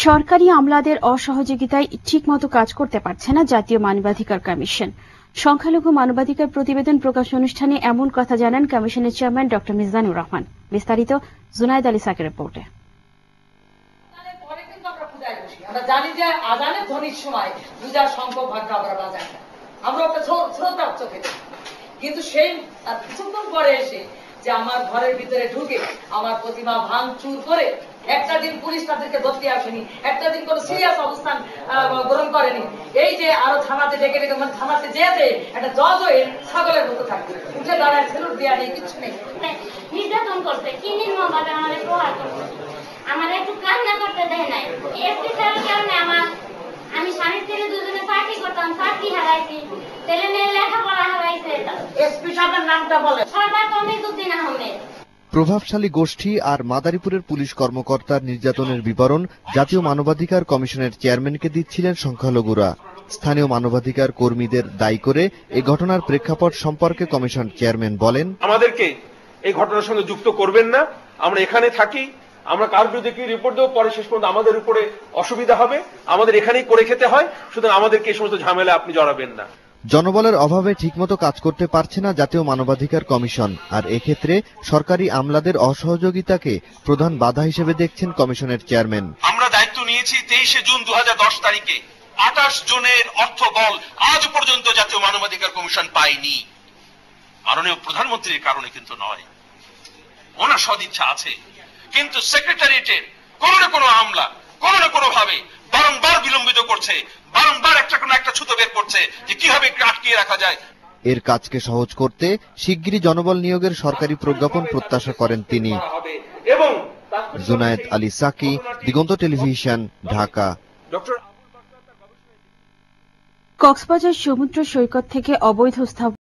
সরকারি আমলাদের অসহযোগিতায় ঠিকমতো কাজ করতে পারছে না জাতীয় মানবাধিকার কমিশন। সংখ্যালঘু মানবাধিকার প্রতিবেদন প্রকাশ অনুষ্ঠানে এমন কথা জানান কমিশনের চেয়ারম্যান ড মিজানুর রহমান। বিস্তারিত জুনায়েদ আলী সাকের রিপোর্টে। আমরা জানি যে আজানের ধ্বনির সময় পূজার শঙ্খ ভাগ্য আমরা বাজাই না, আমরা ওটা শ্রদ্ধার চোখে, কিন্তু সেই কিছুক্ষণ পরে এসে যে আমার ঘরের ভিতরে ঢুকে আমার প্রতিমা ভাঙচুর করে একটা দিন পুলিশ তাদেরকে ধরতে আসেনি, একটা দিন কোনো সিরিয়াস অবস্থান গ্রহণ করেনি। এই যে আরো থানাতে ডেকে ডেকে মানে থানাতে যেতে একটা জজ হয়ে ছাগলের মতো থাকবে, উঠে দাঁড়ায় ফেরত দেওয়া নেই, কিছু নেই। নির্যাতন করতে কি নির্মমভাবে আমাদের প্রহার করতে, আমার একটু কান্না করতে দেয় নাই। এসপি স্যারের কারণে আমি স্বামীর ছেলে দুজনে চাকরি করতাম, চাকরি হারাইছি, ছেলে মেয়ে লেখাপড়া হারাইছে। এসপি সাহেবের নামটা বলে সরকার কমিজুদ্দিন আহমেদ। প্রভাবশালী গোষ্ঠী আর মাদারীপুরের পুলিশ কর্মকর্তার নির্যাতনের বিবরণ জাতীয় মানবাধিকার কমিশনের চেয়ারম্যানকে দিচ্ছিলেন সংখ্যালঘুরা। স্থানীয় মানবাধিকার কর্মীদের দায়ী করে এই ঘটনার প্রেক্ষাপট সম্পর্কে কমিশন চেয়ারম্যান বলেন, আমাদেরকে এই ঘটনার সঙ্গে যুক্ত করবেন না, আমরা এখানে থাকি, আমরা কার বিরুদ্ধে কি রিপোর্ট দেবো পরে শেষ পর্যন্ত আমাদের উপরে অসুবিধা হবে, আমাদের এখানেই করে খেতে হয়, সুতরাং আমাদেরকে এই সমস্ত ঝামেলা আপনি জড়াবেন না। জনবলের অভাবে ঠিকমতো কাজ করতে পারছে না জাতীয় মানবাধিকার কমিশন, আর এক্ষেত্রে সরকারি আমলাদের অসহযোগিতাকে প্রধান বাধা হিসেবে দেখছেন কমিশনের চেয়ারম্যান। আমরা দায়িত্ব নিয়েছি 23 জুন 2010 তারিখে, 28 জনের অর্থ বল আজ পর্যন্ত জাতীয় মানবাধিকার কমিশন পায়নি। মাননীয় প্রধানমন্ত্রীর কারণে কিন্তু নয়, ওনার সদিচ্ছা আছে, কিন্তু সেক্রেটারিয়েটের কোন না কোনো আমলা কোন না কোনো ভাবে বারংবার বিলম্বিত করছে, বারংবার একটা ছুতো বের করছে যে কিভাবে আটকিয়ে রাখা যায়। এর কাজকে সহজ করতে শিগগিরই জনবল নিয়োগের সরকারি প্রজ্ঞাপন প্রত্যাশা করেন তিনি। জুনায়েদ আলী সাকি, দিগন্ত টেলিভিশন, ঢাকা। কক্সবাজার সমুদ্র সৈকত থেকে অবৈধ স্থাপনা